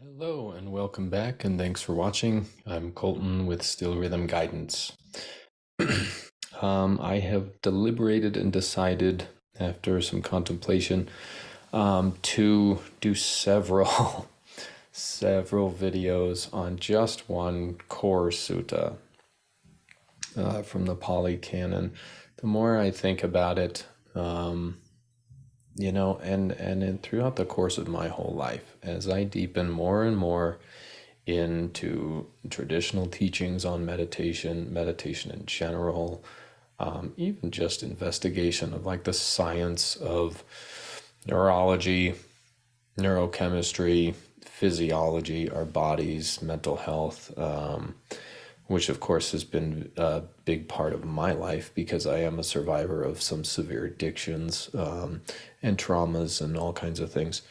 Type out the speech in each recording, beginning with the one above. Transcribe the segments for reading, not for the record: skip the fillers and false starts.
Hello and welcome back, and thanks for watching. I'm Colton with Still Rhythm Guidance. I have deliberated and decided, after some contemplation, to do several several videos on just one core sutta from the Pali Canon. The more I think about it, throughout the course of my whole life, as I deepen more and more into traditional teachings on meditation in general, even just investigation of like the science of neurology, neurochemistry, physiology, our bodies, mental health, which of course has been a big part of my life because I am a survivor of some severe addictions and traumas and all kinds of things.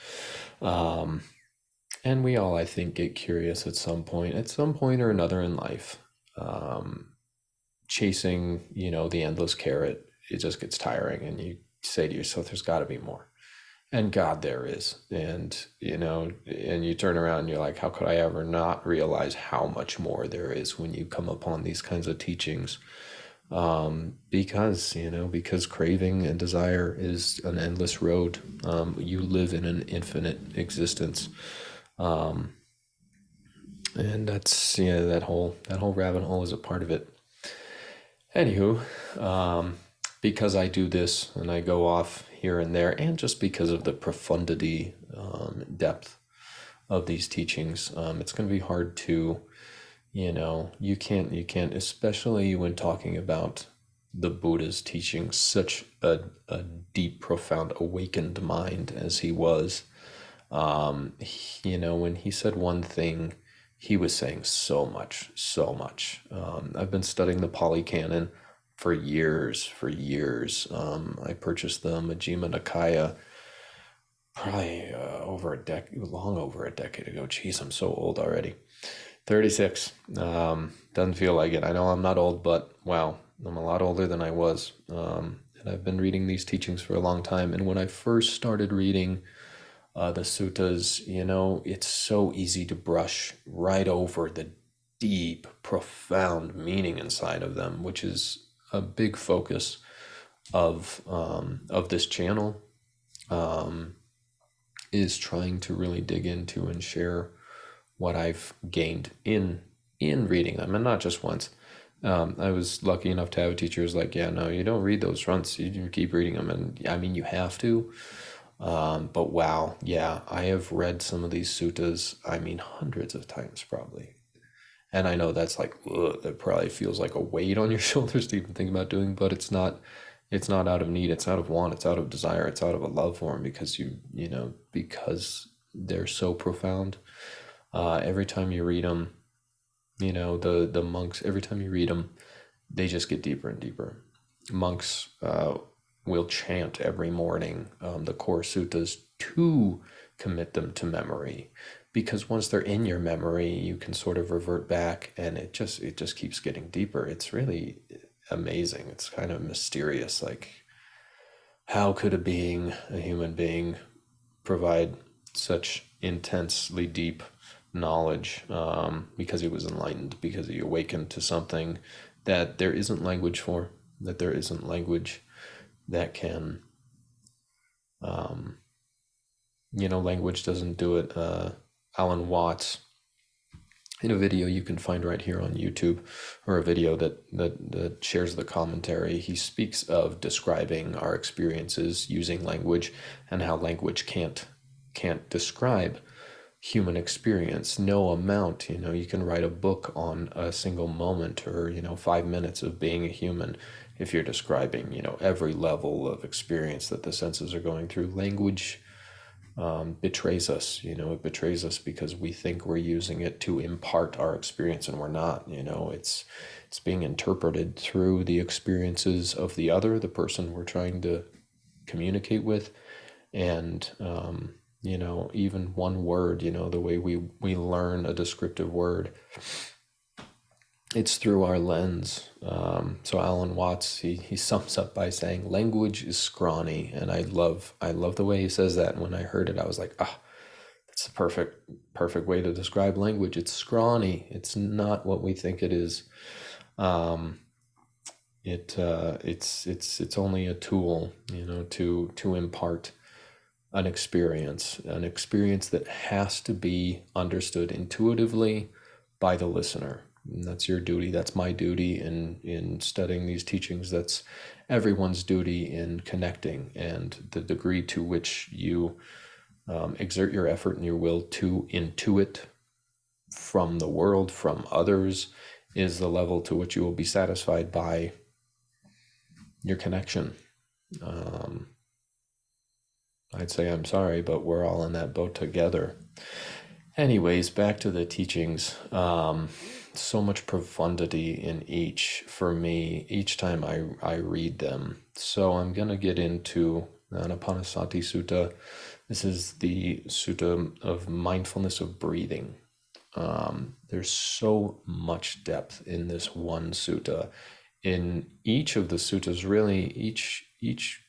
And we all, I think, get curious at some point or another in life, chasing, the endless carrot. It just gets tiring, and you say to yourself, "There's got to be more." And God, there is. And you turn around and you're like, how could I ever not realize how much more there is when you come upon these kinds of teachings? Because craving and desire is an endless road. You live in an infinite existence. And that's, that whole rabbit hole is a part of it. Anywho, because I do this and I go off here and there, and just because of the profundity, depth of these teachings, it's going to be hard to, you can't, especially when talking about the Buddha's teaching, such a deep, profound, awakened mind as he was. When he said one thing, he was saying so much, so much. I've been studying the Pali Canon for years, for years. I purchased the Majjhima Nikaya probably long over a decade ago. Jeez, I'm so old already. 36. Doesn't feel like it. I know I'm not old, but wow, I'm a lot older than I was. And I've been reading these teachings for a long time. And when I first started reading the suttas, it's so easy to brush right over the deep, profound meaning inside of them, which is a big focus of this channel, is trying to really dig into and share what I've gained in reading them, and not just once. I was lucky enough to have a teacher who's like, yeah, no, you don't read those once, you keep reading them. And I mean, you have to. But wow, yeah, I have read some of these suttas, I mean, hundreds of times probably. And I know that's like, ugh, that probably feels like a weight on your shoulders to even think about doing, but it's not out of need, it's out of want, it's out of desire, it's out of a love for them, because because they're so profound. Every time you read them, the monks, every time you read them, they just get deeper and deeper. Monks will chant every morning the core suttas to commit them to memory, because once they're in your memory, you can sort of revert back, and it just keeps getting deeper. It's really amazing. It's kind of mysterious. Like, how could a human being, provide such intensely deep knowledge, because he was enlightened, because he awakened to something that there isn't language for, that there isn't language that can, language doesn't do it. Alan Watts, in a video you can find right here on YouTube, or a video that shares the commentary, he speaks of describing our experiences using language, and how language can't describe human experience. No amount, you can write a book on a single moment, or 5 minutes of being a human. If you're describing, every level of experience that the senses are going through, language betrays us. It betrays us because we think we're using it to impart our experience, and we're not. It's being interpreted through the experiences of the other, the person we're trying to communicate with. And even one word, the way we learn a descriptive word, it's through our lens. So Alan Watts, he sums up by saying, language is scrawny. And I love the way he says that. And when I heard it, I was like, ah, It's a perfect way to describe language. It's scrawny. It's not what we think it is. Um, it's only a tool, to impart an experience that has to be understood intuitively by the listener. And that's your duty. That's my duty in studying these teachings. That's everyone's duty in connecting. And the degree to which you exert your effort and your will to intuit from the world, from others, is the level to which you will be satisfied by your connection. I'd say I'm sorry, but we're all in that boat together. Anyways, back to the teachings. So much profundity in each for me each time I read them. So I'm going to get into the Anapanasati Sutta. This is the Sutta of mindfulness of breathing. There's so much depth in this one sutta. In each of the suttas, really, each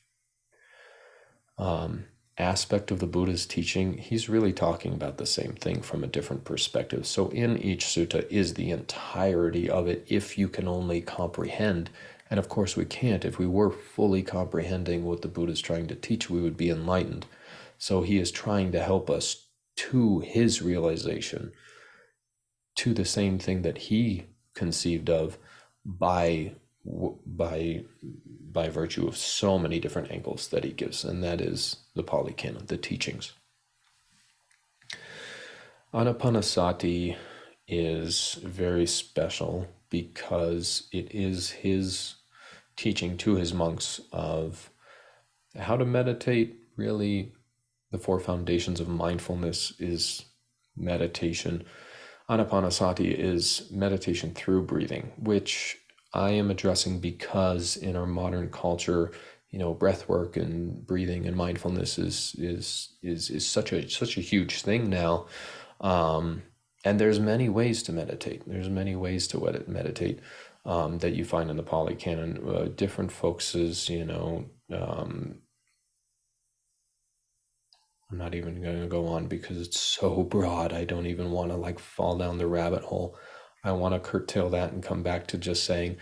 aspect of the Buddha's teaching, he's really talking about the same thing from a different perspective. So in each sutta is the entirety of it, if you can only comprehend. And of course we can't. If we were fully comprehending what the Buddha's trying to teach, we would be enlightened. So he is trying to help us to his realization, to the same thing that he conceived of by virtue of so many different angles that he gives, and that is the Pali Canon, the teachings. Anapanasati is very special because it is his teaching to his monks of how to meditate. Really, the four foundations of mindfulness is meditation. Anapanasati is meditation through breathing, which I am addressing because in our modern culture, breath work and breathing and mindfulness is such a huge thing now. And there's many ways to meditate. There's many ways to meditate that you find in the Pali Canon. Different folks' I'm not even going to go on because it's so broad. I don't even want to fall down the rabbit hole. I want to curtail that and come back to just saying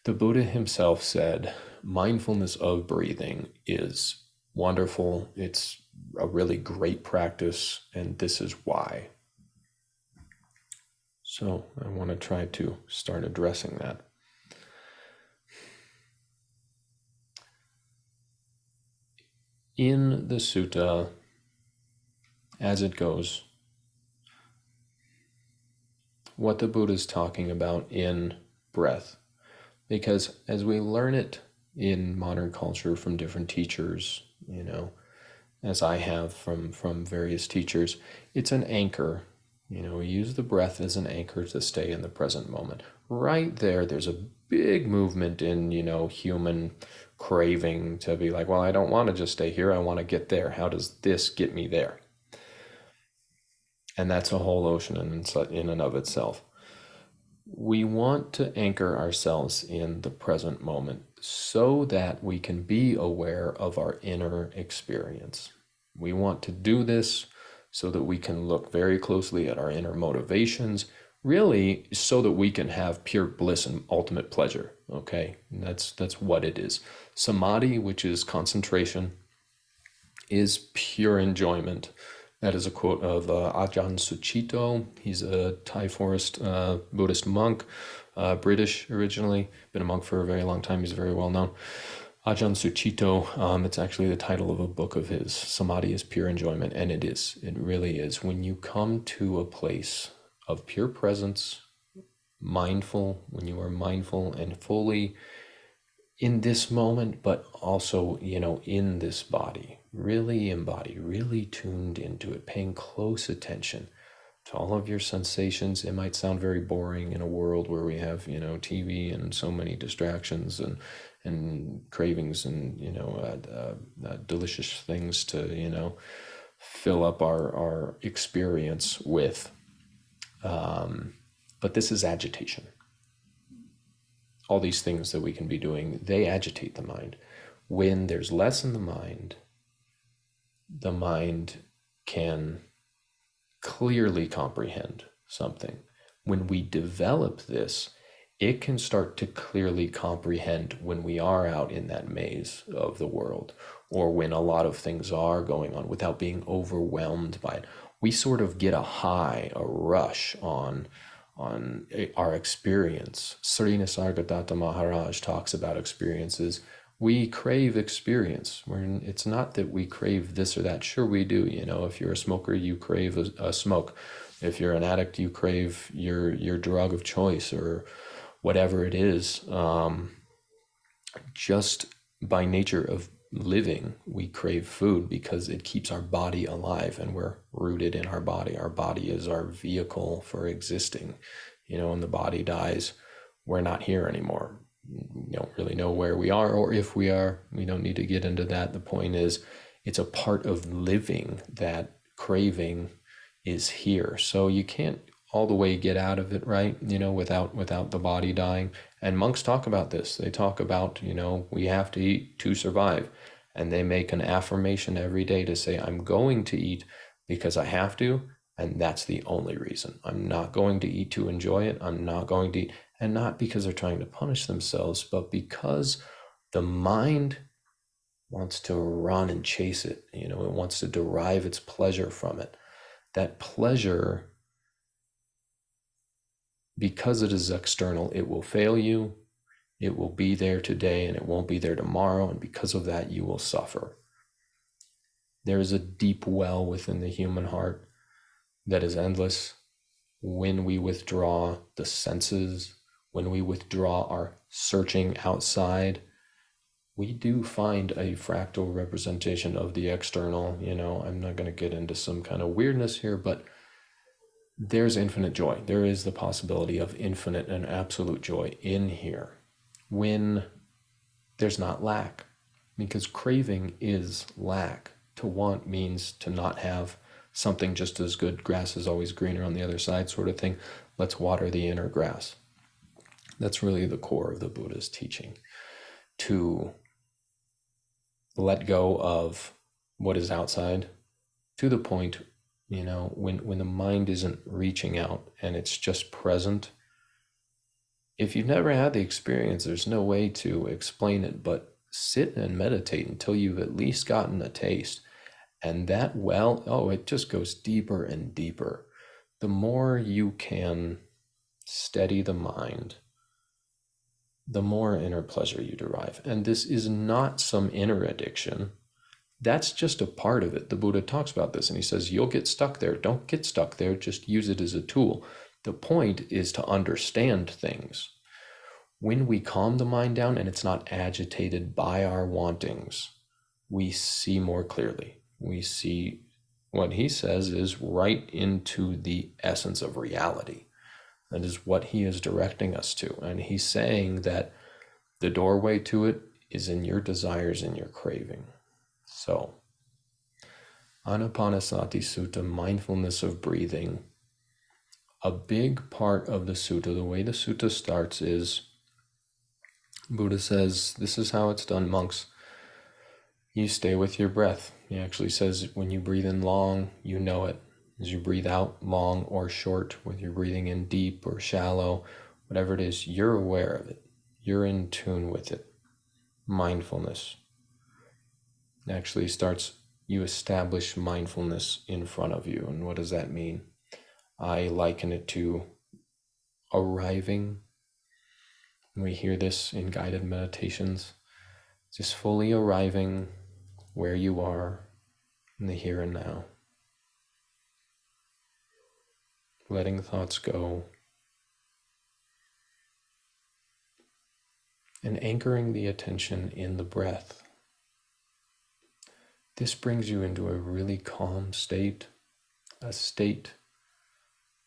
the Buddha himself said mindfulness of breathing is wonderful. It's a really great practice, and this is why. So I want to try to start addressing that. In the sutta, as it goes, what the Buddha is talking about in breath, because as we learn it in modern culture from different teachers, as I have from various teachers, it's an anchor. We use the breath as an anchor to stay in the present moment. Right there's a big movement in, human craving to be like, well, I don't want to just stay here. I want to get there. How does this get me there? And that's a whole ocean in and of itself. We want to anchor ourselves in the present moment so that we can be aware of our inner experience. We want to do this so that we can look very closely at our inner motivations, really so that we can have pure bliss and ultimate pleasure, okay? And that's what it is. Samadhi, which is concentration, is pure enjoyment. That is a quote of Ajahn Sucitto. He's a Thai forest Buddhist monk, British originally, been a monk for a very long time. He's very well known. Ajahn Sucitto, it's actually the title of a book of his. Samadhi is pure enjoyment, and it is. It really is. When you come to a place of pure presence, mindful, when you are mindful and fully in this moment, but also, in this body, really embodied, really tuned into it, paying close attention to all of your sensations. It might sound very boring in a world where we have, TV and so many distractions and cravings and, delicious things to, fill up our experience with. But this is agitation. All these things that we can be doing, they agitate the mind. When there's less in the mind can clearly comprehend something. When we develop this, it can start to clearly comprehend when we are out in that maze of the world, or when a lot of things are going on without being overwhelmed by it. We sort of get a high, a rush on our experience. Sri Nisargadatta Maharaj talks about experiences. We crave experience. It's not that we crave this or that. Sure, we do. You know, if you're a smoker, you crave a smoke. If you're an addict, you crave your drug of choice or whatever it is. Just by nature of living, we crave food because it keeps our body alive and we're rooted in our body. Our body is our vehicle for existing. You know, when the body dies, we're not here anymore. We don't really know where we are, or if we are. We don't need to get into that. The point is, it's a part of living that craving is here. So you can't all the way get out of it, right? You know, without the body dying. And monks talk about this. They talk about, you know, we have to eat to survive. And they make an affirmation every day to say, I'm going to eat because I have to, and that's the only reason. I'm not going to eat to enjoy it. I'm not going to eat, and not because they're trying to punish themselves, but because the mind wants to run and chase it. You know, it wants to derive its pleasure from it. That pleasure, because it is external, it will fail you. It will be there today and it won't be there tomorrow. And because of that, you will suffer. There is a deep well within the human heart that is endless. When we withdraw the senses, when we withdraw our searching outside, we do find a fractal representation of the external. You know, I'm not going to get into some kind of weirdness here, but there's infinite joy. There is the possibility of infinite and absolute joy in here when there's not lack, because craving is lack. To want means to not have something just as good. Grass is always greener on the other side, sort of thing. Let's water the inner grass. That's really the core of the Buddha's teaching, to let go of what is outside to the point, you know, when the mind isn't reaching out and it's just present. If you've never had the experience, there's no way to explain it, but sit and meditate until you've at least gotten a taste. And that well, oh, it just goes deeper and deeper. The more you can steady the mind, the more inner pleasure you derive. And this is not some inner addiction. That's just a part of it. The Buddha talks about this and he says, you'll get stuck there. Don't get stuck there. Just use it as a tool. The point is to understand things. When we calm the mind down and it's not agitated by our wantings, we see more clearly. We see what he says is right into the essence of reality. That is what he is directing us to. And he's saying that the doorway to it is in your desires and your craving. So, Anapanasati Sutta, mindfulness of breathing. A big part of the sutta, the way the sutta starts is, Buddha says, this is how it's done, monks. You stay with your breath. He actually says when you breathe in long, you know it. As you breathe out long or short, whether you're breathing in deep or shallow, whatever it is, you're aware of it. You're in tune with it. Mindfulness. It actually starts, you establish mindfulness in front of you. And what does that mean? I liken it to arriving. We hear this in guided meditations. Just fully arriving where you are in the here and now. Letting thoughts go. And anchoring the attention in the breath. This brings you into a really calm state, a state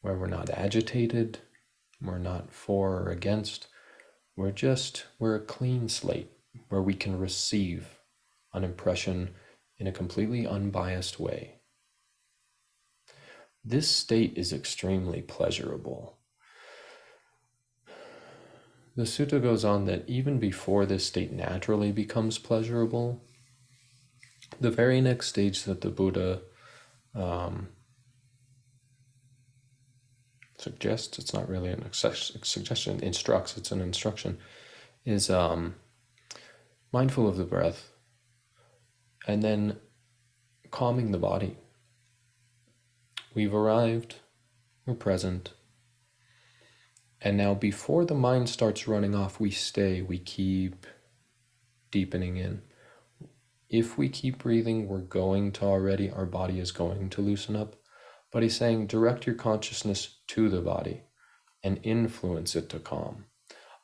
where we're not agitated, we're not for or against, we're a clean slate where we can receive an impression in a completely unbiased way. This state is extremely pleasurable. The sutta goes on that even before this state naturally becomes pleasurable, the very next stage that the Buddha suggests, it's not really a suggestion, instructs, it's an instruction, is mindful of the breath and then calming the body. We've arrived, we're present, and now before the mind starts running off, we stay, we keep deepening in. If we keep breathing, we're going to already, our body is going to loosen up. But he's saying direct your consciousness to the body and influence it to calm.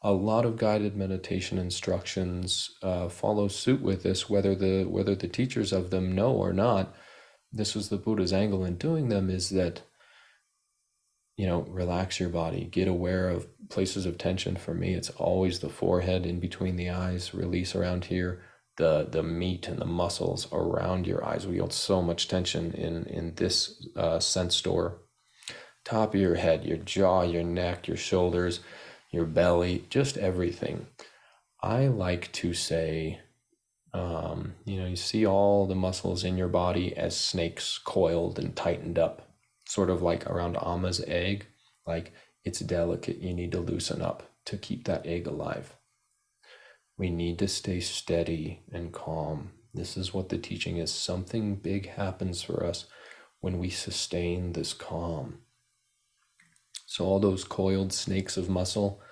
A lot of guided meditation instructions follow suit with this, whether the teachers of them know or not. This was the Buddha's angle in doing them, is that, relax your body, get aware of places of tension. For me, it's always the forehead in between the eyes, release around here, the meat and the muscles around your eyes. We hold so much tension in this sense door. Top of your head, your jaw, your neck, your shoulders, your belly, just everything. I like to say, you see all the muscles in your body as snakes coiled and tightened up, sort of like around Amma's egg. Like, it's delicate, you need to loosen up to keep that egg alive. We need to stay steady and calm. This is what the teaching is. Something big happens for us when we sustain this calm. So all those coiled snakes of muscle,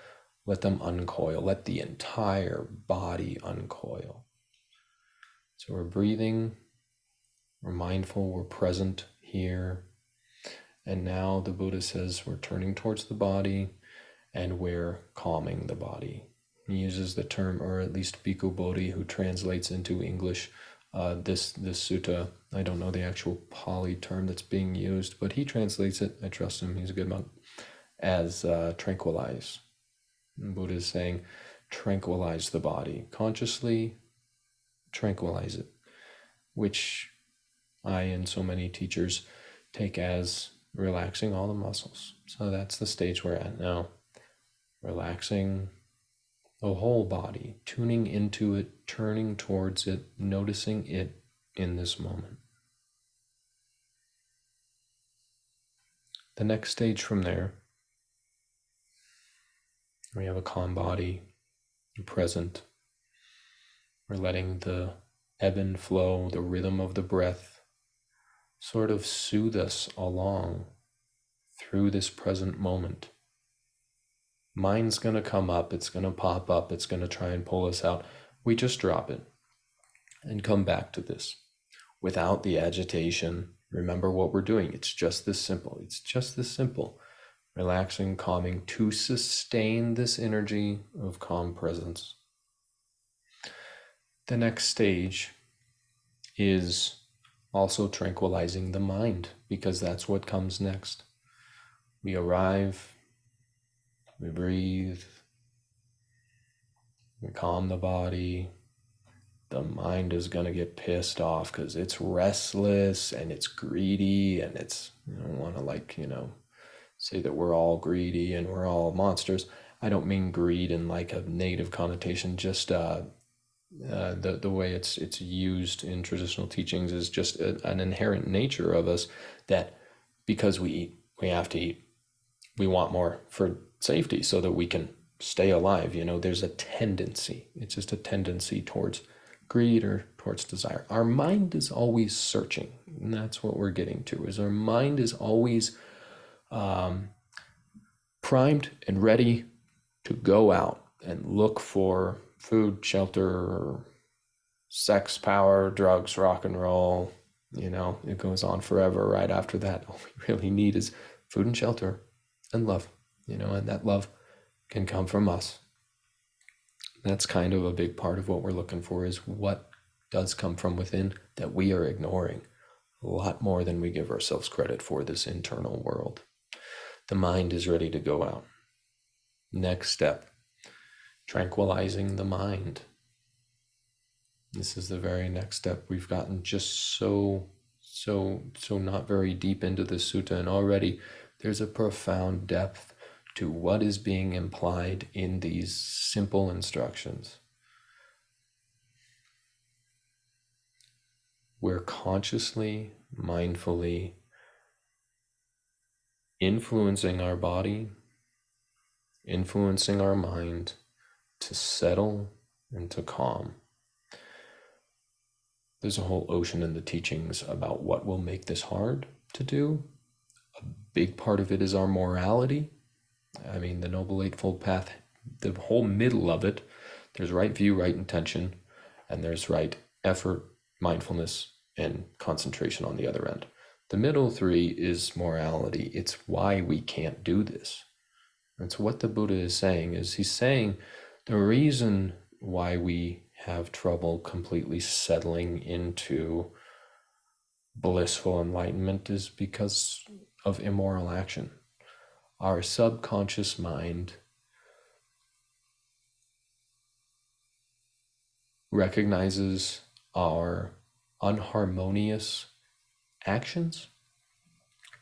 let them uncoil. Let the entire body uncoil. So we're breathing, we're mindful, we're present here. And now the Buddha says we're turning towards the body and we're calming the body. He uses the term, or at least Bhikkhu Bodhi, who translates into English this sutta. I don't know the actual Pali term that's being used, but he translates it, I trust him, he's a good monk, as tranquilize. And Buddha is saying, tranquilize the body. Consciously tranquilize it, which I and so many teachers take as relaxing all the muscles. So that's the stage we're at now. Relaxing the whole body, tuning into it, turning towards it, noticing it in this moment. The next stage from there, we have a calm body, present. We're letting the ebb and flow, the rhythm of the breath, sort of soothe us along through this present moment. Mind's going to come up, it's going to pop up, it's going to try and pull us out. We just drop it and come back to this without the agitation. Remember what we're doing. It's just this simple. It's just this simple. Relaxing, calming to sustain this energy of calm presence. The next stage is also tranquilizing the mind, because that's what comes next. We arrive, we breathe, we calm the body. The mind is going to get pissed off because it's restless and it's greedy, and it's, I don't want to say that we're all greedy and we're all monsters. I don't mean greed in like a negative connotation, just the way it's used in traditional teachings is just an inherent nature of us, that because we eat, we have to eat. We want more for safety so that we can stay alive. There's a tendency. It's just a tendency towards greed or towards desire. Our mind is always searching, and that's what we're getting to, is our mind is always primed and ready to go out and look for food, shelter, sex, power, drugs, rock and roll. It goes on forever. Right after that, all we really need is food and shelter and love, and that love can come from us. That's kind of a big part of what we're looking for, is what does come from within that we are ignoring a lot more than we give ourselves credit for, this internal world. The mind is ready to go out. Next step, tranquilizing the mind. This is the very next step. We've gotten just so not very deep into the sutta, and already there's a profound depth to what is being implied in these simple instructions. We're consciously, mindfully influencing our body, influencing our mind to settle and to calm. There's a whole ocean in the teachings about what will make this hard to do. A big part of it is our morality. I mean, the Noble Eightfold Path, the whole middle of it, there's right view, right intention, and there's right effort, mindfulness, and concentration on the other end. The middle three is morality. It's why we can't do this. And so what the Buddha is saying is he's saying the reason why we have trouble completely settling into blissful enlightenment is because of immoral action. Our subconscious mind recognizes our unharmonious actions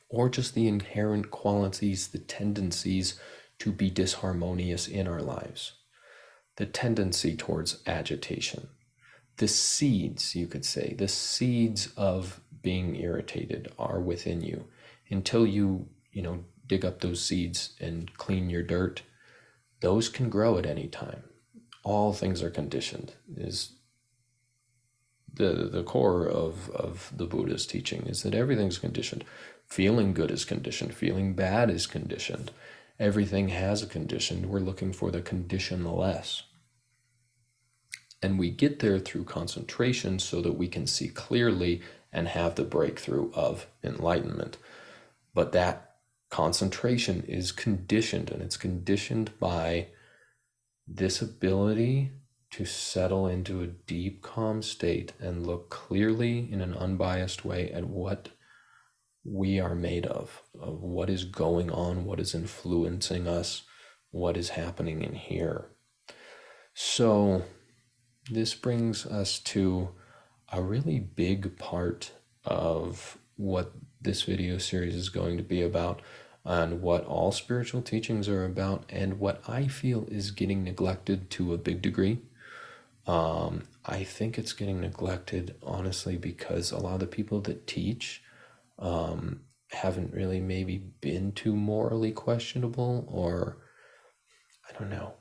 or just the inherent qualities, the tendencies to be disharmonious in our lives, the tendency towards agitation, the seeds, you could say, the seeds of being irritated are within you. Until you dig up those seeds and clean your dirt, those can grow at any time. All things are conditioned, is the core of the Buddha's teaching, is that everything's conditioned. Feeling good is conditioned. Feeling bad is conditioned. Everything has a condition. We're looking for the conditionless. And we get there through concentration so that we can see clearly and have the breakthrough of enlightenment. But that concentration is conditioned, and it's conditioned by this ability to settle into a deep, calm state and look clearly in an unbiased way at what we are made of what is going on, what is influencing us, what is happening in here. So this brings us to a really big part of what this video series is going to be about, and what all spiritual teachings are about, and what I feel is getting neglected to a big degree. I think it's getting neglected, honestly, because a lot of the people that teach haven't really maybe been too morally questionable, or I don't know.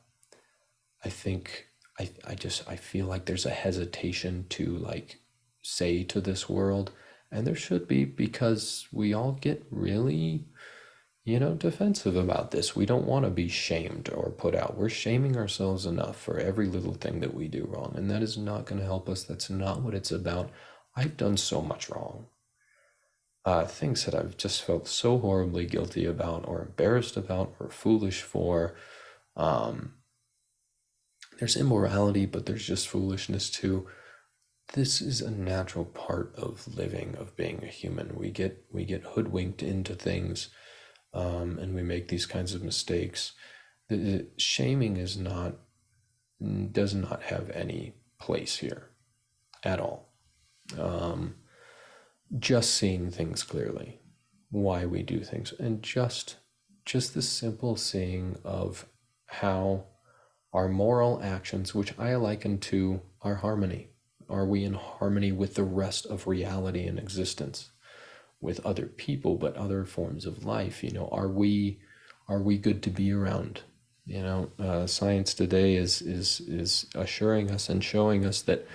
I think I feel like there's a hesitation to like say to this world, and there should be, because we all get really defensive about this. We don't want to be shamed or put out. We're shaming ourselves enough for every little thing that we do wrong, and that is not going to help us. That's not what it's about. I've done so much wrong. Things that I've just felt so horribly guilty about, or embarrassed about, or foolish for. There's immorality, but there's just foolishness too. This is a natural part of living, of being a human. We get hoodwinked into things, and we make these kinds of mistakes. The shaming does not have any place here at all. Just seeing things clearly, why we do things, and just the simple seeing of how our moral actions, which I liken to our harmony. Are we in harmony with the rest of reality and existence, with other people, but other forms of life? Are we good to be around? Science today is assuring us and showing us that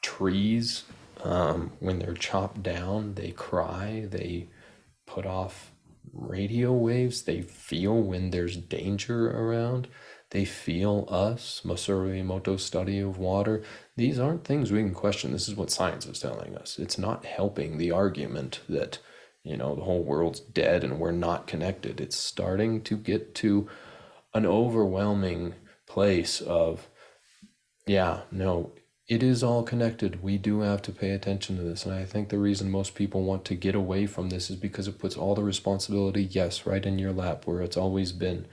trees, when they're chopped down, they cry, they put off radio waves, they feel when there's danger around, they feel us. Masaru Emoto's study of water. These aren't things we can question. This is what science is telling us. It's not helping the argument that the whole world's dead and we're not connected. It's starting to get to an overwhelming place of, it is all connected. We do have to pay attention to this. And I think the reason most people want to get away from this is because it puts all the responsibility, yes, right in your lap where it's always been.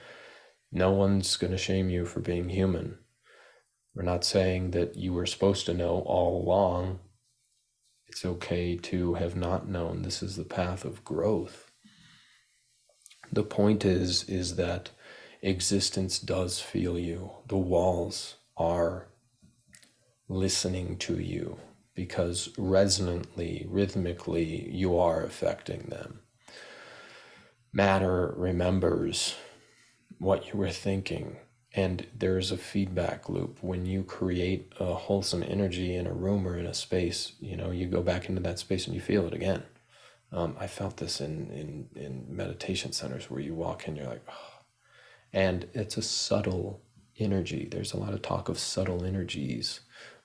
No one's going to shame you for being human. We're not saying that you were supposed to know all along. It's okay to have not known. This is the path of growth. The point is that existence does feel you. The walls are listening to you because resonantly, rhythmically, you are affecting them. Matter remembers what you were thinking. And there's a feedback loop. When you create a wholesome energy in a room or in a space, you go back into that space and you feel it again. I felt this in meditation centers where you walk in, you're like, oh. And it's a subtle energy. There's a lot of talk of subtle energies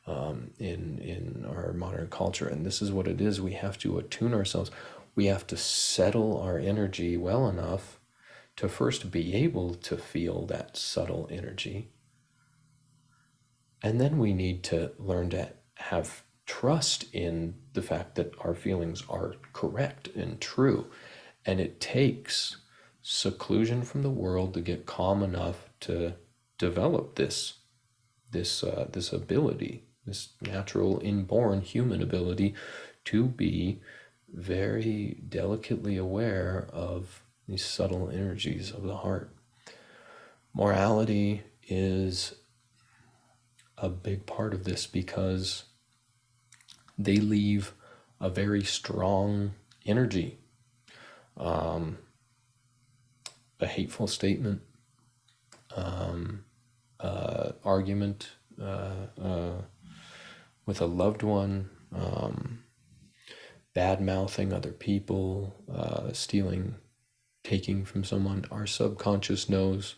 in our modern culture, and this is what it is. We have to attune ourselves. We have to settle our energy well enough to first be able to feel that subtle energy. And then we need to learn to have trust in the fact that our feelings are correct and true. And it takes seclusion from the world to get calm enough to develop this ability, this natural inborn human ability to be very delicately aware of these subtle energies of the heart. Morality is a big part of this because they leave a very strong energy. A hateful statement, argument with a loved one, bad mouthing other people, stealing, taking from someone. Our subconscious knows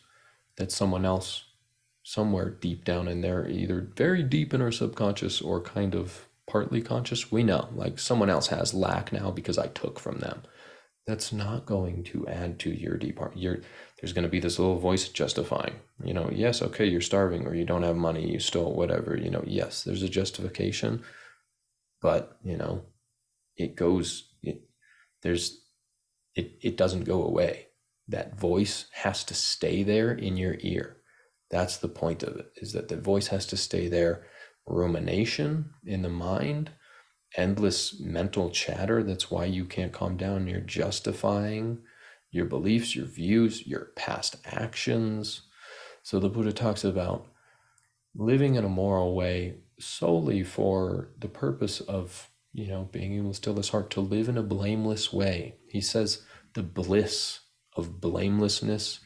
that someone else, somewhere deep down in there, either very deep in our subconscious or kind of partly conscious, we know, like, someone else has lack now because I took from them. That's not going to add to your deep heart. There's going to be this little voice justifying, yes, okay, you're starving or you don't have money, you stole, whatever, yes, there's a justification, but, it goes, it doesn't go away. That voice has to stay there in your ear. That's the point of it, is that the voice has to stay there. Rumination in the mind, endless mental chatter. That's why you can't calm down. You're justifying your beliefs, your views, your past actions. So the Buddha talks about living in a moral way solely for the purpose of, being able to still his heart, to live in a blameless way. He says the bliss of blamelessness,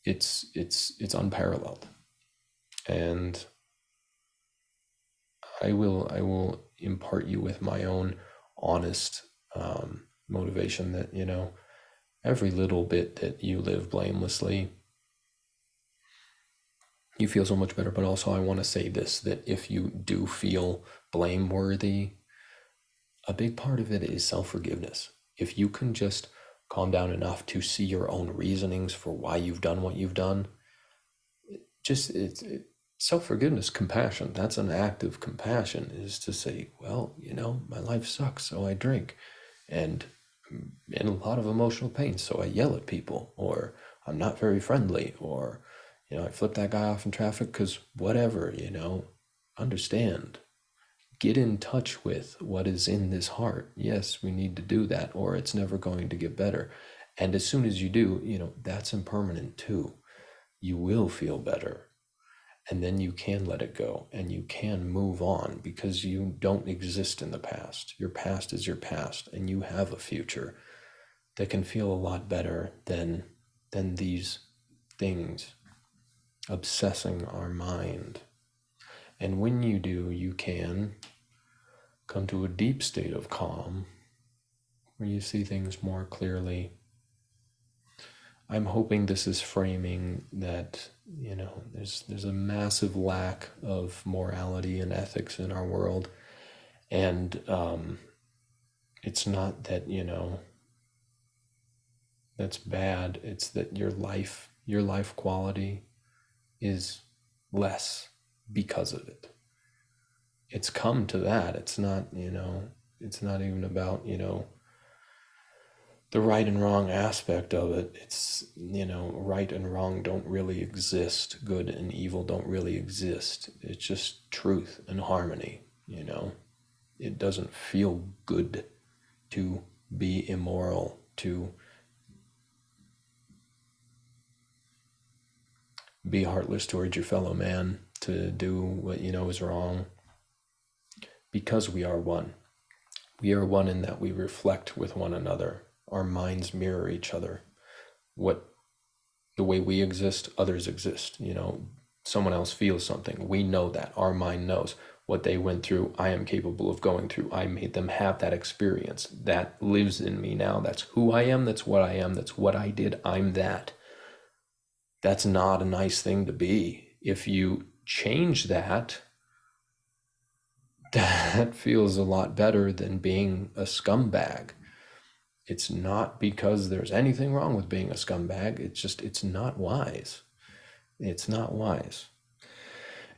it's unparalleled. And I will impart you with my own honest motivation that, every little bit that you live blamelessly, you feel so much better. But also I want to say this, that if you do feel blameworthy, a big part of it is self-forgiveness. If you can just calm down enough to see your own reasonings for why you've done what you've done, self-forgiveness, compassion, that's an act of compassion, is to say, well, my life sucks, so I drink, and in a lot of emotional pain, so I yell at people, or I'm not very friendly, or I flip that guy off in traffic because whatever, understand, get in touch with what is in this heart. Yes, we need to do that, or it's never going to get better. And as soon as you do, that's impermanent too. You will feel better. And then you can let it go and you can move on, because you don't exist in the past. Your past is your past, and you have a future that can feel a lot better than these things obsessing our mind. And when you do, you can come to a deep state of calm where you see things more clearly. I'm hoping this is framing that, there's a massive lack of morality and ethics in our world. And it's not that, that's bad. It's that your life quality is less because of it. It's come to that. It's not, it's not even about, the right and wrong aspect of it. It's, right and wrong don't really exist. Good and evil don't really exist. It's just truth and harmony, It doesn't feel good to be immoral, to be heartless towards your fellow man, to do what you know is wrong, because we are one. We are one in that we reflect with one another. Our minds mirror each other. What the way we exist, others exist. Someone else feels something. We know that. Our mind knows what they went through. I am capable of going through. I made them have that experience. That lives in me now. That's who I am. That's what I am. That's what I did. I'm that. That's not a nice thing to be. If you change that, that feels a lot better than being a scumbag. It's not because there's anything wrong with being a scumbag. It's not wise. It's not wise.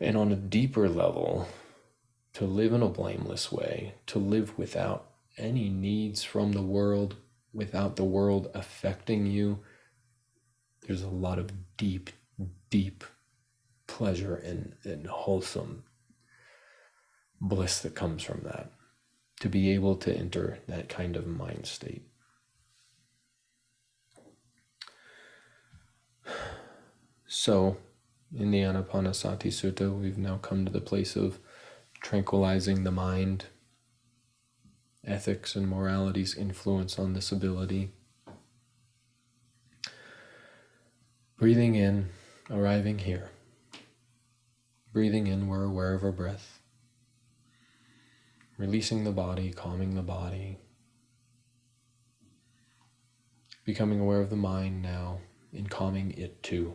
And on a deeper level, to live in a blameless way, to live without any needs from the world, without the world affecting you, there's a lot of deep, deep pleasure and wholesome bliss that comes from that. To be able to enter that kind of mind state. So, in the Anapanasati Sutta, we've now come to the place of tranquilizing the mind, ethics and morality's influence on this ability. Breathing in, arriving here. Breathing in, we're aware of our breath. Releasing the body, calming the body. Becoming aware of the mind now and calming it too.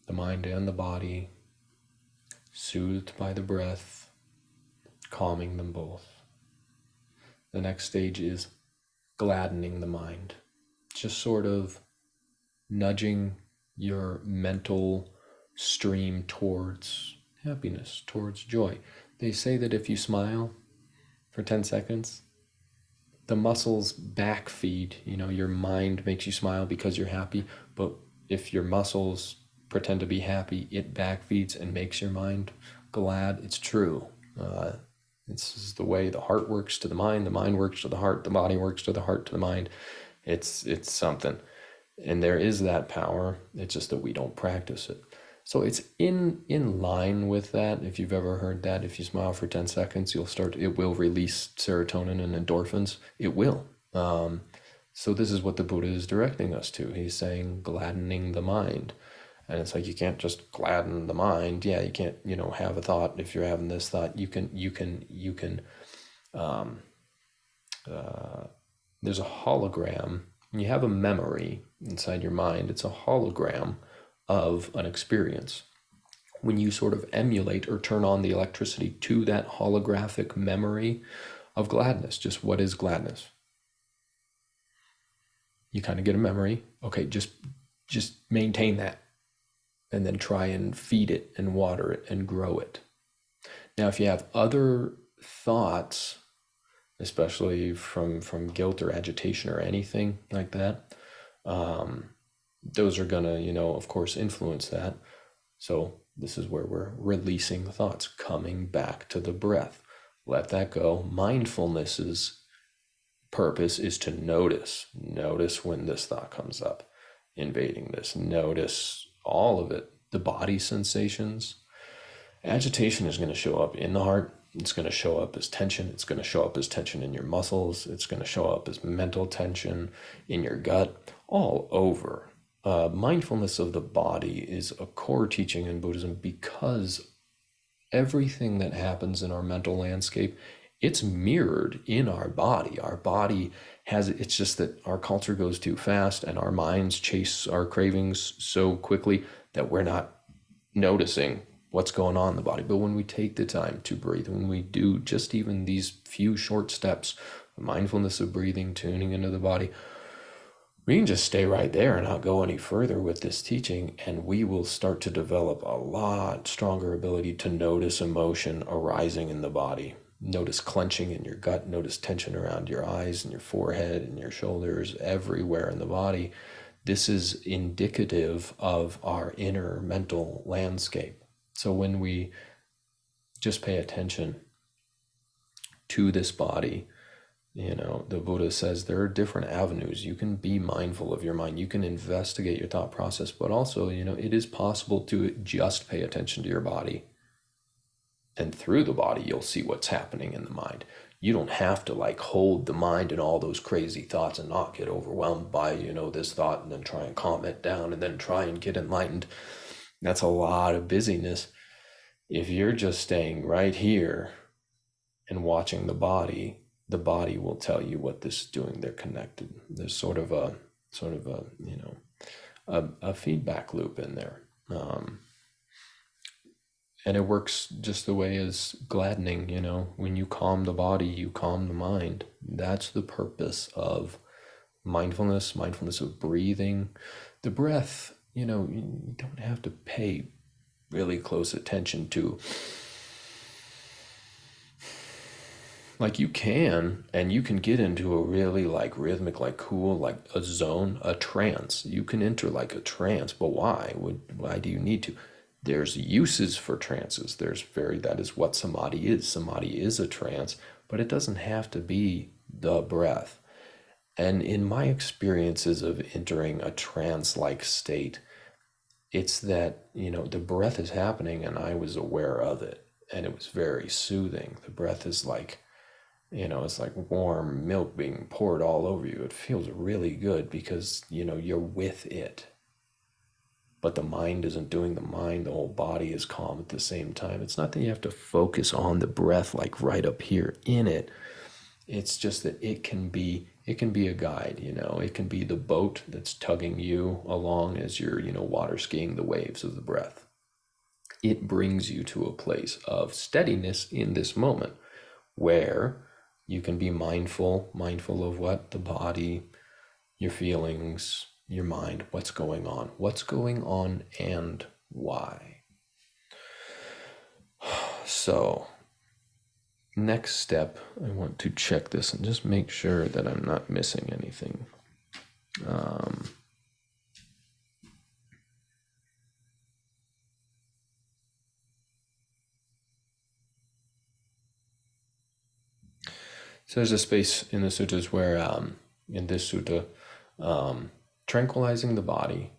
The mind and the body, soothed by the breath, calming them both. The next stage is gladdening the mind. Just sort of nudging your mental stream towards happiness, towards joy. They say that if you smile for 10 seconds, the muscles backfeed. Your mind makes you smile because you're happy, but if your muscles pretend to be happy, it backfeeds and makes your mind glad. It's true. This is the way the heart works to the mind works to the heart, the body works to the heart to the mind. It's something. And there is that power. It's just that we don't practice it. So it's in line with that. If you've ever heard that, if you smile for 10 seconds, it will release serotonin and endorphins. It will. So this is what the Buddha is directing us to. He's saying gladdening the mind. And it's like, you can't just gladden the mind. Yeah, you can't, have a thought. If you're having this thought, there's a hologram. You have a memory inside your mind. It's a hologram of an experience. When you sort of emulate or turn on the electricity to that holographic memory of gladness, just what is gladness? You kind of get a memory. Okay, just maintain that. And then try and feed it and water it and grow it. Now, if you have other thoughts, especially from guilt or agitation or anything like that, those are gonna, of course, influence that. So this is where we're releasing the thoughts, coming back to the breath. Let that go. Mindfulness's purpose is to notice when this thought comes up, invading this. Notice all of it, the body sensations. Agitation is going to show up in the heart. It's going to show up as tension. It's going to show up as tension in your muscles. It's going to show up as mental tension in your gut, all over. Mindfulness of the body is a core teaching in Buddhism because everything that happens in our mental landscape, it's mirrored in our body. Our body it's just that our culture goes too fast and our minds chase our cravings so quickly that we're not noticing what's going on in the body. But when we take the time to breathe, when we do just even these few short steps, mindfulness of breathing, tuning into the body, we can just stay right there and not go any further with this teaching, and we will start to develop a lot stronger ability to notice emotion arising in the body. Notice clenching in your gut, notice tension around your eyes and your forehead and your shoulders, everywhere in the body. This is indicative of our inner mental landscape. So when we just pay attention to this body, the Buddha says there are different avenues. You can be mindful of your mind. You can investigate your thought process, but also, it is possible to just pay attention to your body. And through the body, you'll see what's happening in the mind. You don't have to like hold the mind and all those crazy thoughts and not get overwhelmed by, this thought, and then try and calm it down and then try and get enlightened. That's a lot of busyness. If you're just staying right here and watching the body will tell you what this is doing. They're connected. There's a feedback loop in there. And it works just the way as gladdening, when you calm the body, you calm the mind. That's the purpose of mindfulness of breathing. The breath, you don't have to pay really close attention to. Like you can, and you can get into a really like rhythmic, like cool, like a zone, a trance. You can enter like a trance, but why do you need to? There's uses for trances. That is what samadhi is. Samadhi is a trance, but it doesn't have to be the breath. And in my experiences of entering a trance-like state, it's that, the breath is happening and I was aware of it, and it was very soothing. The breath is like, it's like warm milk being poured all over you. It feels really good because, you're with it. But the mind isn't doing the mind. The whole body is calm at the same time. It's not that you have to focus on the breath like right up here in it. It's just that it can be a guide, It can be the boat that's tugging you along as you're, water skiing the waves of the breath. It brings you to a place of steadiness in this moment where you can be mindful of what? The body, your feelings, your mind, what's going on and why. So next step, I want to check this and just make sure that I'm not missing anything. So there's a space in the suttas where, in this sutta, tranquilizing the body,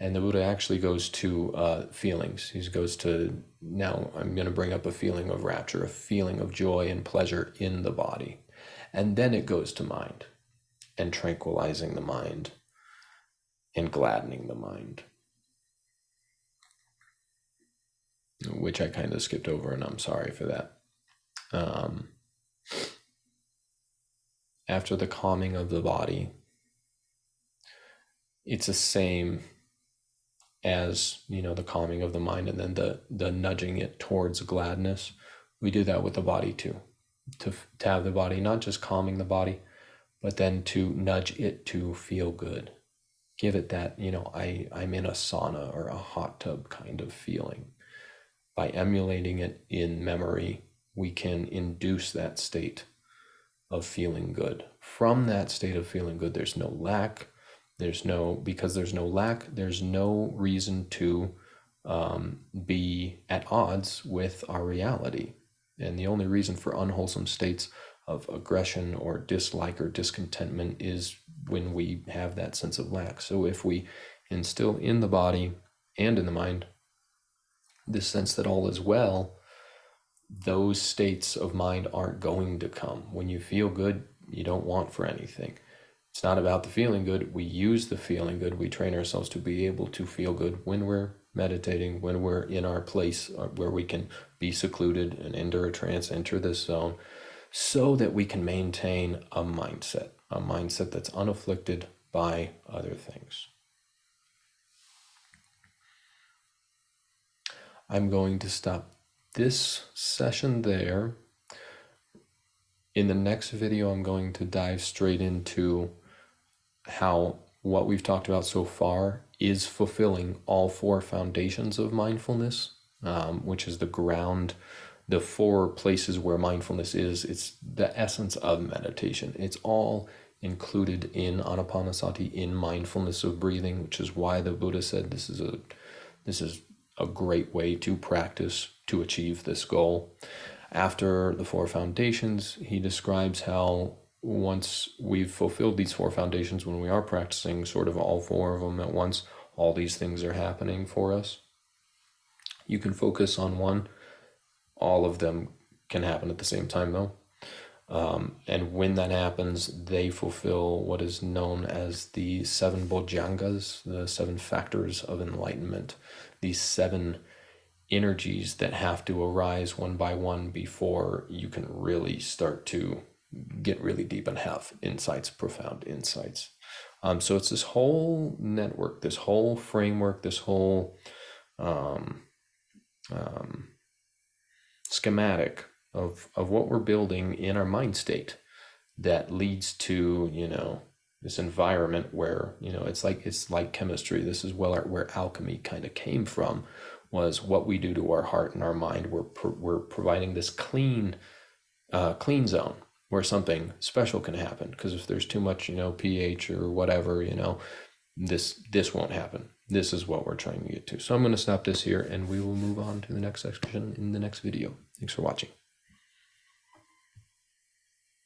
and the Buddha actually goes to feelings. He goes to, now I'm going to bring up a feeling of rapture, a feeling of joy and pleasure in the body. And then it goes to mind, and tranquilizing the mind, and gladdening the mind, which I kind of skipped over, and I'm sorry for that. After the calming of the body, it's the same as, the calming of the mind, and then the nudging it towards gladness. We do that with the body too, to have the body not just calming the body, but then to nudge it to feel good. Give it that, I'm in a sauna or a hot tub kind of feeling. By emulating it in memory, we can induce that state of feeling good. From that state of feeling good, there's no lack. Because there's no lack, there's no reason to be at odds with our reality. And the only reason for unwholesome states of aggression or dislike or discontentment is when we have that sense of lack. So if we instill in the body and in the mind this sense that all is well, those states of mind aren't going to come. When you feel good, you don't want for anything. It's not about the feeling good. We use the feeling good. We train ourselves to be able to feel good when we're meditating, when we're in our place where we can be secluded and enter a trance, enter this zone, so that we can maintain a mindset that's unafflicted by other things. I'm going to stop this session there. In the next video, I'm going to dive straight into how what we've talked about so far is fulfilling all four foundations of mindfulness, which is the ground, the four places where mindfulness is. It's the essence of meditation. It's all included in anapanasati, in mindfulness of breathing, which is why the Buddha said this is a great way to practice to achieve this goal. After the four foundations, he describes how once we've fulfilled these four foundations, when we are practicing sort of all four of them at once, all these things are happening for us. You can focus on one. All of them can happen at the same time, though. And when that happens, they fulfill what is known as the seven bojjhangas, the seven factors of enlightenment, these seven energies that have to arise one by one before you can really start to get really deep and have insights, profound insights. So it's this whole network, this whole framework, this whole schematic of what we're building in our mind state that leads to, this environment where, it's like chemistry. This is where alchemy kind of came from, was what we do to our heart and our mind. We're providing this clean zone where something special can happen, because if there's too much, pH or whatever, this won't happen. This is what we're trying to get to. So I'm going to stop this here, and we will move on to the next section in the next video. Thanks for watching.